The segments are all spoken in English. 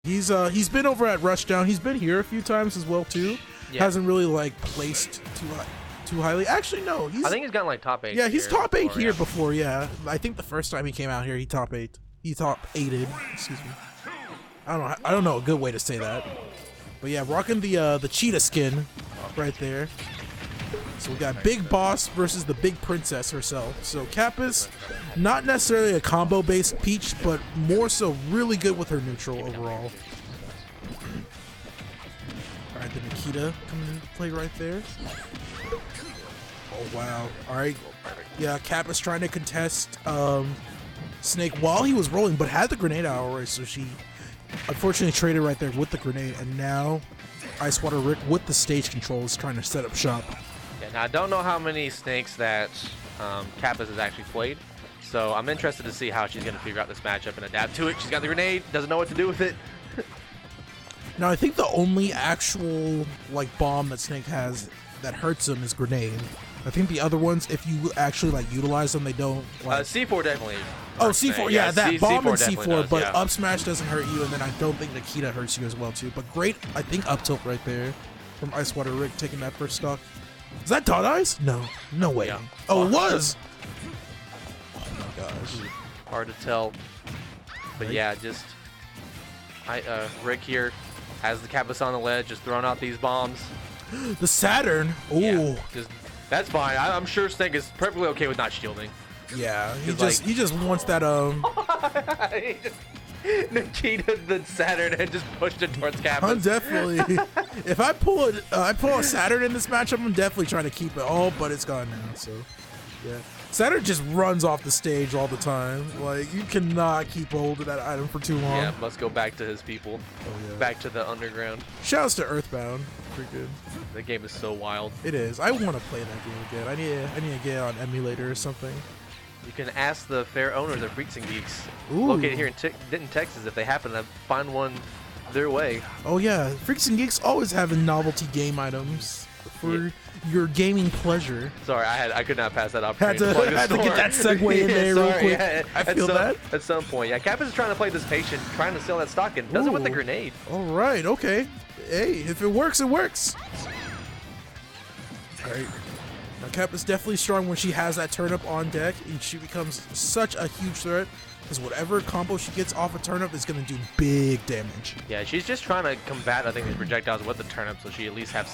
He's been over at Rushdown. He's been here a few times as well too. Yeah. Hasn't really like placed too highly. Actually, no. I think he's gotten like top 8. Yeah, he's top 8 here before. Yeah, I think the first time he came out here, he top 8. He top 8'd. Excuse me. I don't know a good way to say that. But yeah, rocking the cheetah skin right there. So we got Big Boss versus the Big Princess herself. So Kapus, not necessarily a combo-based Peach, but more so really good with her neutral overall. All right, the Nikita coming into play right there. Oh wow! All right, yeah, Kapus trying to contest Snake while he was rolling, but had the grenade out already, so she unfortunately traded right there with the grenade, and now IceWaterRick with the stage control is trying to set up shop. Yeah, now I don't know how many snakes that Kapus has actually played, so I'm interested to see how she's going to figure out this matchup and adapt to it. She's got the grenade, doesn't know what to do with it. Now I think the only actual like bomb that Snake has that hurts him is grenade. I think the other ones, if you actually like utilize them, they don't. Like... C4 definitely. Oh, C4, yeah, that bomb and C4, does, but yeah. up smash doesn't hurt you, and then I don't think Nikita hurts you as well too. But great, I think up tilt right there from IceWaterRick taking that first stock. Is that dot ice? No, no way. Yeah. Oh, it was. Oh my gosh. Hard to tell, but yeah, just Rick here has the Kapus on the ledge, just throwing out these bombs. The Saturn. Ooh. Yeah, that's fine. I'm sure Snake is perfectly okay with not shielding. Yeah, he just wants that Nikita the Saturn and just pushed it towards Kapus. I'm definitely if I pull a Saturn in this matchup, I'm definitely trying to keep it all, but it's gone now. So yeah, Saturn just runs off the stage all the time. Like you cannot keep hold of that item for too long. Yeah, must go back to his people. Oh, yeah. Back to the underground. Shouts to Earthbound. Pretty good. The game is so wild. It is. I want to play that game again. I need to get it on emulator or something. You can ask the fair owners of Freaks and Geeks, Ooh. located here in Denton, Texas, if they happen to find one their way. Oh yeah, Freaks and Geeks always having novelty game items for your gaming pleasure. Sorry, I could not pass that opportunity. Had to get that segue in there real quick. Yeah, I feel that. At some point, yeah, Kapus is trying to play this patient, trying to sell that stock, and does it with the grenade. All right, okay. Hey, if it works, it works. All right. Now, Kapus definitely strong when she has that turnip on deck, and she becomes such a huge threat because whatever combo she gets off a turnip is going to do big damage. Yeah, she's just trying to combat, I think, these projectiles with the turnip, so she at least has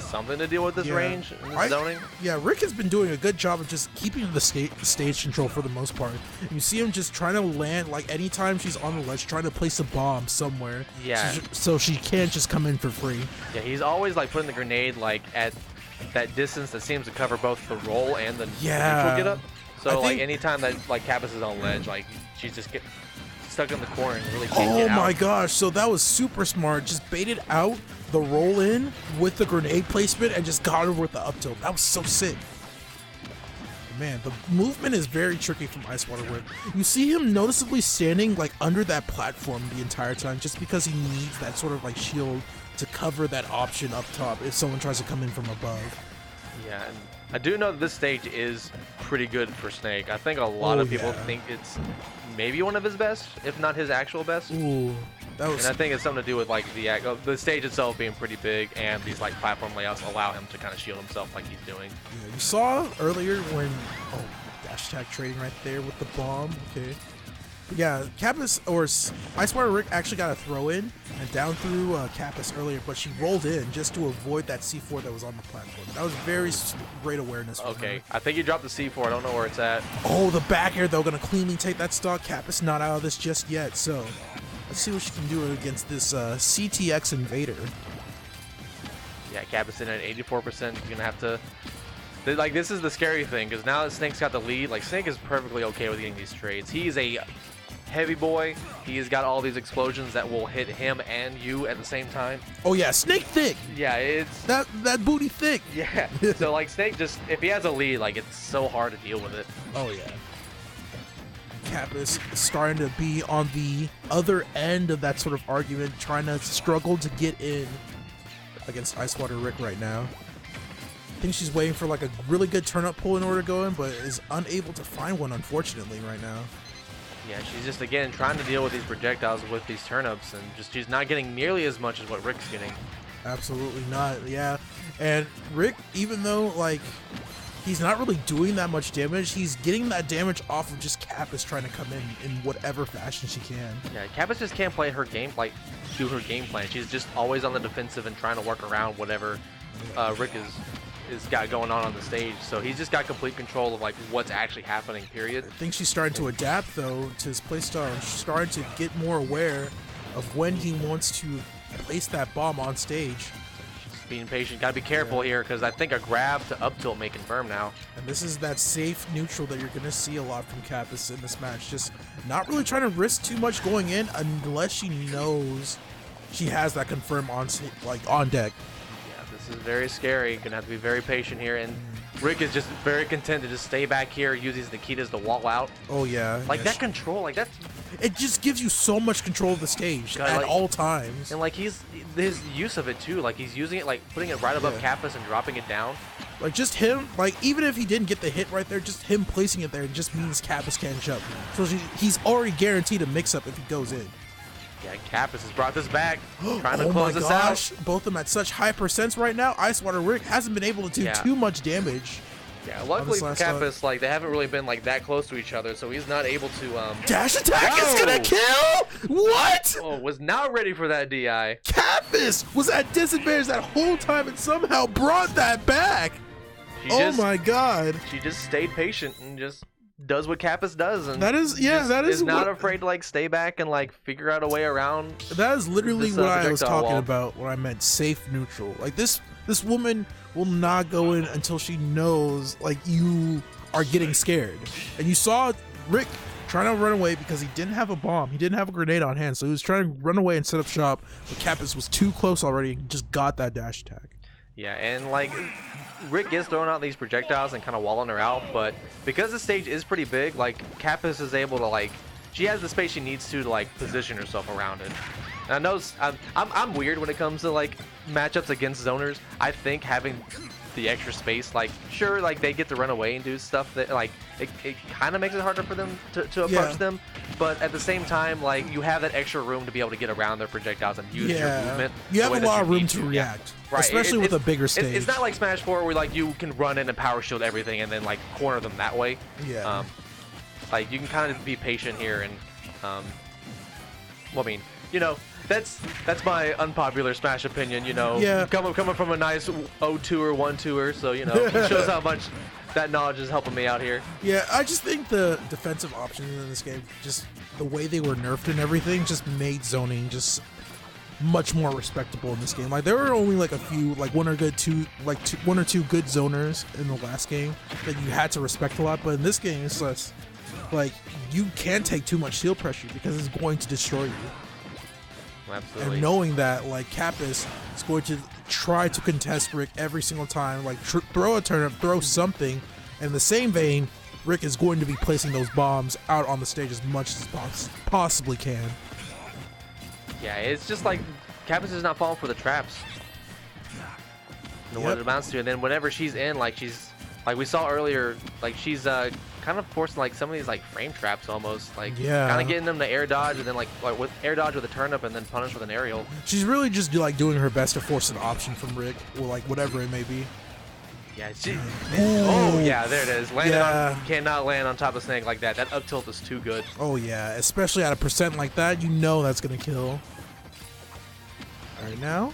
something to deal with this range and this zoning. Yeah, Rick has been doing a good job of just keeping the stage control for the most part. And you see him just trying to land, like anytime she's on the ledge, trying to place a bomb somewhere. Yeah. So she can't just come in for free. Yeah, he's always like putting the grenade like at that distance that seems to cover both the roll and the neutral get up. So like anytime that like Kapus is on ledge, like she's just get stuck in the corner and really can't get out. Oh my gosh, so that was super smart. Just baited out the roll in with the grenade placement and just got her with the up tilt. That was so sick. Man, the movement is very tricky from IceWaterRick. You see him noticeably standing like under that platform the entire time just because he needs that sort of like shield to cover that option up top if someone tries to come in from above. Yeah, and I do know that this stage is pretty good for Snake. I think a lot of people think it's maybe one of his best, if not his actual best. Ooh, that was... And I think it's something to do with like the stage itself being pretty big, and these like platform layouts allow him to kind of shield himself like he's doing. Yeah, you saw earlier when dash attack trading right there with the bomb. Okay. Yeah, Kapus or IceWaterRick actually got a throw in and down through Kapus earlier, but she rolled in just to avoid that C4 that was on the platform. That was very great awareness. Okay, I think you dropped the C4. I don't know where it's at. Oh, the back air though, gonna cleanly take that stock. Kapus not out of this just yet, so let's see what she can do against this CTX Invader. Yeah, Kapus in at 84%. He's gonna have to. Like, this is the scary thing, because now that Snake's got the lead, like, Snake is perfectly okay with getting these trades. He's a heavy boy. He's got all these explosions that will hit him and you at the same time. Oh, yeah, Snake thick. Yeah, it's... That booty thick. Yeah. So, like, Snake just... If he has a lead, like, it's so hard to deal with it. Oh, yeah. Kapus starting to be on the other end of that sort of argument, trying to struggle to get in against IceWaterRick right now. I think she's waiting for like a really good turn-up pull in order to go in, but is unable to find one, unfortunately, right now. Yeah, she's just again trying to deal with these projectiles with these turnips, and just she's not getting nearly as much as what Rick's getting. Absolutely not. Yeah, and Rick, even though like he's not really doing that much damage, he's getting that damage off of just Kapus trying to come in whatever fashion she can. Yeah, Kapus just can't play her game, like do her game plan. She's just always on the defensive and trying to work around whatever Rick is got going on the stage. So he's just got complete control of like what's actually happening, period. I think she's starting to adapt though to his playstyle, and she's starting to get more aware of when he wants to place that bomb on stage. Just being patient. Gotta be careful here, because I think a grab to up tilt may confirm now. And this is that safe neutral that you're going to see a lot from Kapus in this match. Just not really trying to risk too much going in unless she knows she has that confirm on deck. Yeah, this is very scary. Gonna have to be very patient here, and Rick is just very content to just stay back here, use these Nikitas to wall out. Oh yeah. Like that control, like that's... It just gives you so much control of the stage at all times. And like his use of it too, like he's using it, like putting it right above Kapus and dropping it down. Like just him, like even if he didn't get the hit right there, just him placing it there just means Kapus can't jump. So he's already guaranteed a mix-up if he goes in. Yeah, Kapus has brought this back, trying to close this out. Both of them at such high percents right now. IceWaterRick hasn't been able to do too much damage. Yeah, luckily for Kapus, like they haven't really been like that close to each other, so he's not able to dash attack is gonna kill? What? Oh, was not ready for that DI. Kapus was at disadvantage that whole time and somehow brought that back. My god. She just stayed patient and just does what Kapus does, and that is is not afraid to like stay back and like figure out a way around. That is literally what I was talking about when I meant safe neutral. Like this woman will not go in until she knows like you are getting scared. And you saw Rick trying to run away because he didn't have a bomb. He didn't have a grenade on hand, so he was trying to run away and set up shop, but Kapus was too close already and just got that dash attack. Yeah, and like Rick is throwing out these projectiles and kind of walling her out, but because the stage is pretty big, like Kapus is able to like, she has the space she needs to like position herself around it. And I know I'm weird when it comes to like matchups against zoners. I think having the extra space, like sure, like they get to run away and do stuff that like it kind of makes it harder for them to approach them, but at the same time, like you have that extra room to be able to get around their projectiles and use your movement. You have a lot of room to react, right? Especially with a bigger stage. It's not like Smash 4 where like you can run in and power shield everything and then like corner them that way. Yeah. Like you can kind of be patient here and well, I mean, you know, that's my unpopular Smash opinion, you know. Yeah. Coming from a nice 0-2-er, 1-2-er, so you know, it shows how much that knowledge is helping me out here. Yeah, I just think the defensive options in this game, just the way they were nerfed and everything, just made zoning just much more respectable in this game. Like there were only like a few, like one or two good zoners in the last game that you had to respect a lot, but in this game it's less. Like you can't take too much shield pressure because it's going to destroy you. Absolutely. And knowing that, like Kapus is going to try to contest Rick every single time, like throw a turnip, throw something. And in the same vein, Rick is going to be placing those bombs out on the stage as much as possibly can. Yeah, it's just like Kapus is not falling for the traps. What it amounts to, and then whenever she's in, like we saw earlier, like she's kind of forcing like some of these like frame traps almost, like kind of getting them to air dodge and then like with air dodge with a turnip and then punish with an aerial. She's really just like doing her best to force an option from Rick, or like whatever it may be. Yeah, oh yeah, there it is. Cannot land on top of Snake like that. That up tilt is too good. Oh yeah, especially at a percent like that, you know that's gonna kill. All right, now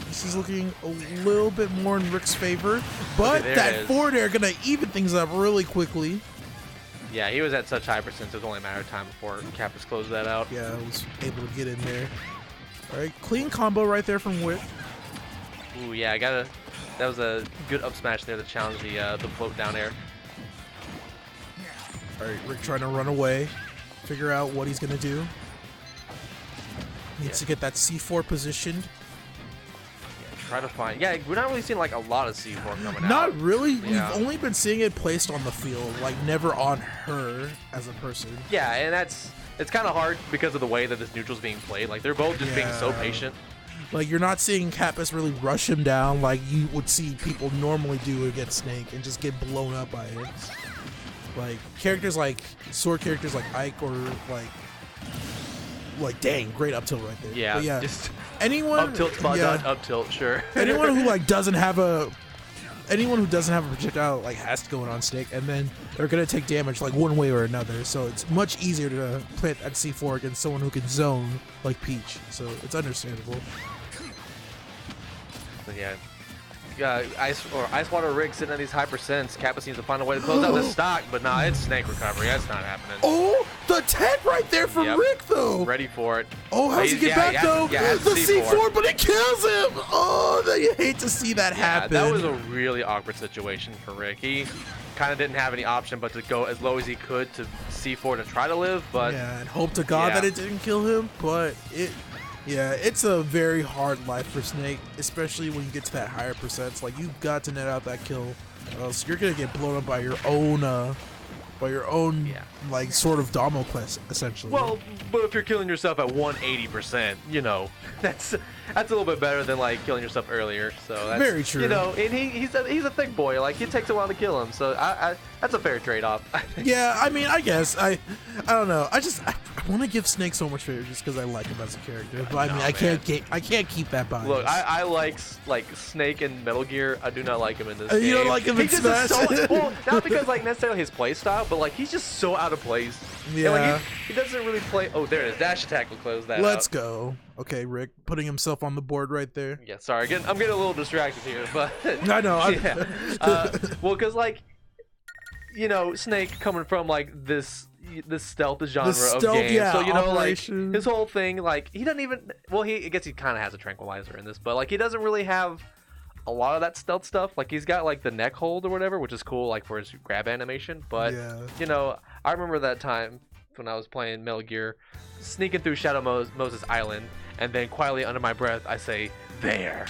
this is looking a little bit more in Rick's favor, but that forward air gonna even things up really quickly. Yeah, he was at such high percent, it was only a matter of time before Kapus closed that out. Yeah, I was able to get in there. All right, clean combo right there from Wick. Ooh, yeah, that was a good up smash there to challenge the float down air. All right, Rick trying to run away, figure out what he's gonna do. Needs to get that C4 positioned. Try to find. Yeah, we're not really seeing like a lot of C4 coming out. Not really. Yeah. We've only been seeing it placed on the field, like never on her as a person. Yeah, and it's kind of hard because of the way that this neutral's being played. Like they're both just being so patient. Like you're not seeing Kapus really rush him down like you would see people normally do against Snake and just get blown up by it. Like characters like sword characters like Ike or like dang, great up tilt right there. Yeah, but yeah. just Anyone up tilt, spot dodge, up tilt, sure. anyone who like doesn't have a projectile like has to go in on Snake, and then they're gonna take damage like one way or another. So it's much easier to plant at C4 against someone who can zone like Peach. So it's understandable. But yeah. IceWaterRick sitting at these high percents. Kapus seems to find a way to close out the stock, but nah, it's Snake recovery. That's not happening. Oh, the tech right there from Rick though. Ready for it. Oh, how's he get back though? Yeah, the C4, but it kills him. Oh, you hate to see that happen. That was a really awkward situation for Rick. He kind of didn't have any option but to go as low as he could to C4 to try to live, but yeah, and hope to God that it didn't kill him, but it's a very hard life for Snake, especially when you get to that higher percents. Like, you've got to net out that kill, or else you're gonna get blown up by your own like sort of Damocles, essentially. Well, but if you're killing yourself at 180%, you know, that's a little bit better than like killing yourself earlier. So that's very true. You know, and he's a thick boy. Like, it takes a while to kill him. So that's a fair trade-off. Yeah, I mean, I guess I don't know. I want to give Snake so much favor just because I like him as a character. But I mean, I can't keep that bias. Look, I like Snake in Metal Gear. I do not like him in this game. You don't like him in Smash? Well, not because like necessarily his play style, but like he's just so out of place. Yeah. And, like, he doesn't really play. Oh, there it is. Dash attack will close that. Let's out. go. Okay, Rick putting himself on the board right there. Yeah, sorry. I'm getting a little distracted here, but I know. Yeah. Well, because like, you know, Snake coming from like this stealth genre of game. Yeah, so you know, operation. like his whole thing, like he doesn't even. Well, I guess he kind of has a tranquilizer in this, but like he doesn't really have a lot of that stealth stuff. Like he's got like the neck hold or whatever, which is cool, like for his grab animation. But you know, I remember that time when I was playing Metal Gear, sneaking through Shadow Moses Island, and then quietly under my breath I say "there,"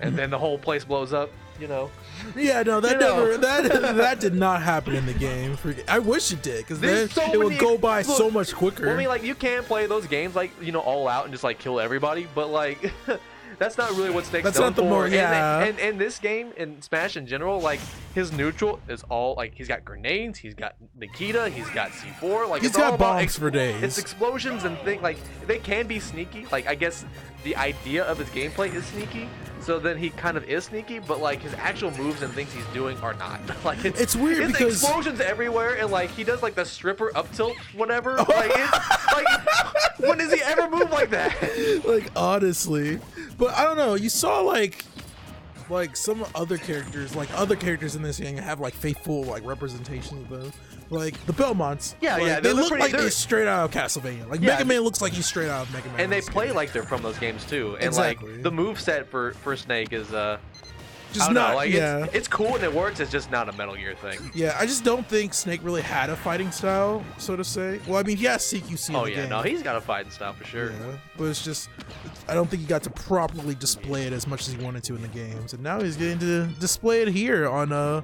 and then the whole place blows up. You know. Yeah, no, that did not happen in the game. I wish it did, because then it would go by so much quicker. Well, I mean, like, you can play those games like, you know, all out and just like kill everybody, but like that's not really what Snake's known for. And this game and Smash in general, like his neutral is all like he's got grenades, he's got Nikita, he's got C4, like he's got bombs for days. It's explosions and things like they can be sneaky. Like I guess the idea of his gameplay is sneaky. So then he kind of is sneaky, but like his actual moves and things he's doing are not. Like it's weird because explosions everywhere, and like he does like the stripper up tilt, whatever. Like it's like when does he ever move like that? Like honestly, but I don't know. You saw like some other characters, in this game have like faithful like representations of them. Like the Belmonts. Yeah, like, yeah. They look like they're straight out of Castlevania. Like Mega Man looks like he's straight out of Mega Man. And they play like they're from those games too. And like the moveset for Snake is just not like it's cool and it works, it's just not a Metal Gear thing. Yeah, I just don't think Snake really had a fighting style, so to say. Well, I mean, he has CQC in the game. No, he's got a fighting style for sure. Yeah, but it's just I don't think he got to properly display it as much as he wanted to in the games. And now he's getting to display it here on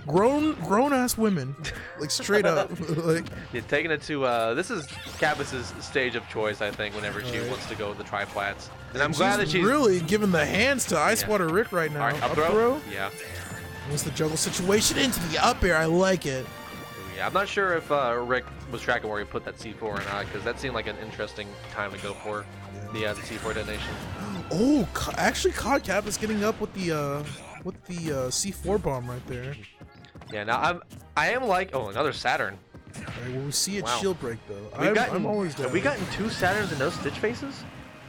grown ass women, like straight up. Like yeah, taking it to this is Kapus's stage of choice, I think, whenever she wants to go the triplats. And I'm glad that she's really giving the hands to IceWaterRick right now. Up throw? Yeah. What's the juggle situation into the up air? I like it. Yeah, I'm not sure if Rick was tracking where he put that C4 or not, because that seemed like an interesting time to go for the C4 detonation. Oh, actually caught Kapus getting up with the C4 bomb right there. Yeah, now I am like another Saturn. All right, well, we see it shield break though. I'm always down. Have we gotten 2 Saturns and no Stitch faces?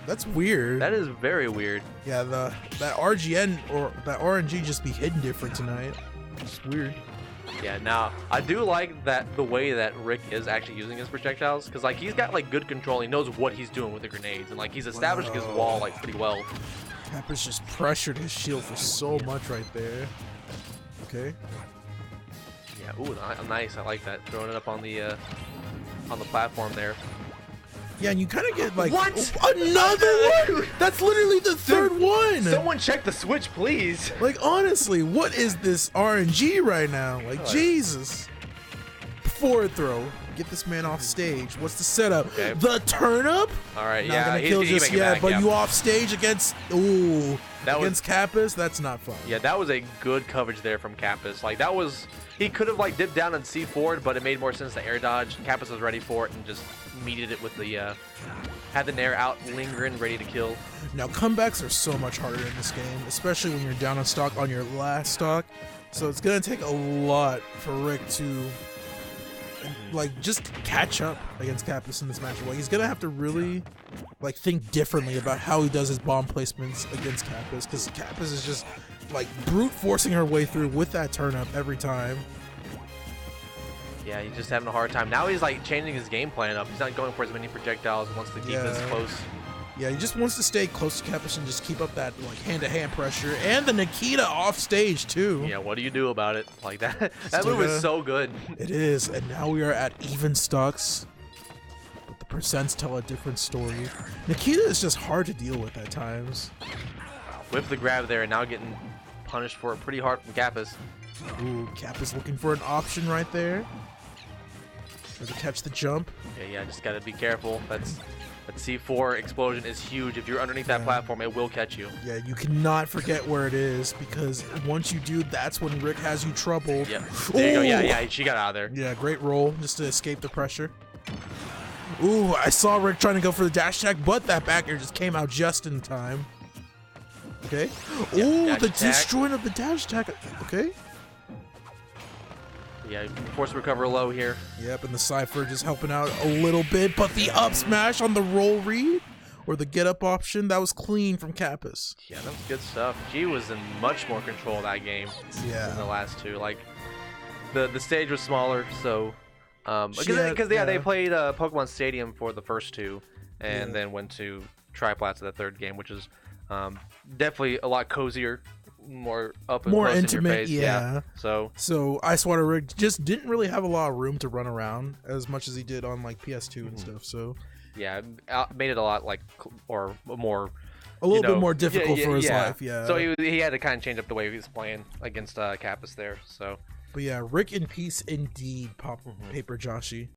That's weird. That is very weird. Yeah, that RGN or that RNG just be hidden different tonight. It's weird. Yeah, now I do like that the way that Rick is actually using his projectiles, because like he's got like good control. He knows what he's doing with the grenades, and like he's establishing his wall like pretty well. Kapus just pressured his shield for so much right there. Okay. Yeah, ooh, nice. I like that. Throwing it up on the platform there. Yeah, and you kind of get like what? Another one? That's literally the third one. Someone check the switch, please. Like honestly, what is this RNG right now? Like Jesus. Forward throw. Get this man off stage. What's the setup? Okay. The turnip? All right, Not yeah, gonna he's kill gonna just make it yet, back, but yeah. you off stage against against was- Kapus? That's not fun. Yeah, that was a good coverage there from Kapus. Like, that was... He could have, like, dipped down and C4'd, but it made more sense to air dodge. Kapus was ready for it and just meted it with the... had the nair out, lingering, ready to kill. Now, comebacks are so much harder in this game, especially when you're down on stock on your last stock. So it's going to take a lot for Rick to, like, just catch up against Kapus in this matchup. Like, he's going to have to really, like, think differently about how he does his bomb placements against Kapus, because Kapus is just, like, brute forcing her way through with that turn up every time. Yeah, he's just having a hard time. Now he's, like, changing his game plan up. He's not going for as many projectiles and wants to keep this close. Yeah, he just wants to stay close to Kapus and just keep up that, like, hand-to-hand pressure. And the Nikita off stage, too. Yeah, what do you do about it? Like, that move is so good. It is, and now we are at even stocks. But the percents tell a different story. Nikita is just hard to deal with at times. Whip the grab there, and now getting punished for it pretty hard from Kapus. Ooh, Kapus looking for an option right there. Try to catch the jump. Yeah, just gotta be careful. That C4 explosion is huge. If you're underneath that platform, it will catch you. Yeah, you cannot forget where it is, because once you do, that's when Rick has you troubled. Yep. There you go. Yeah, she got out of there. Yeah, great roll just to escape the pressure. Ooh, I saw Rick trying to go for the dash attack, but that back air just came out just in time. Okay. Ooh, the disjoint of the dash attack. Okay. Yeah, force recover low here. Yep, and the Cypher just helping out a little bit, but the up smash on the roll read, or the get up option, that was clean from Kapus. Yeah, that was good stuff. G was in much more control of that game than the last two. Like, the stage was smaller, so because they played Pokemon Stadium for the first two, and then went to Triplats in the third game, which is definitely a lot cozier. More up and more close intimate, in your face. yeah. So IceWaterRick just didn't really have a lot of room to run around as much as he did on like PS2 and stuff. So yeah, made it a lot like or more a little bit more difficult for his life. Yeah. So he had to kind of change up the way he was playing against Kapus there. So. But yeah, Rick in peace indeed, Paper Joshi.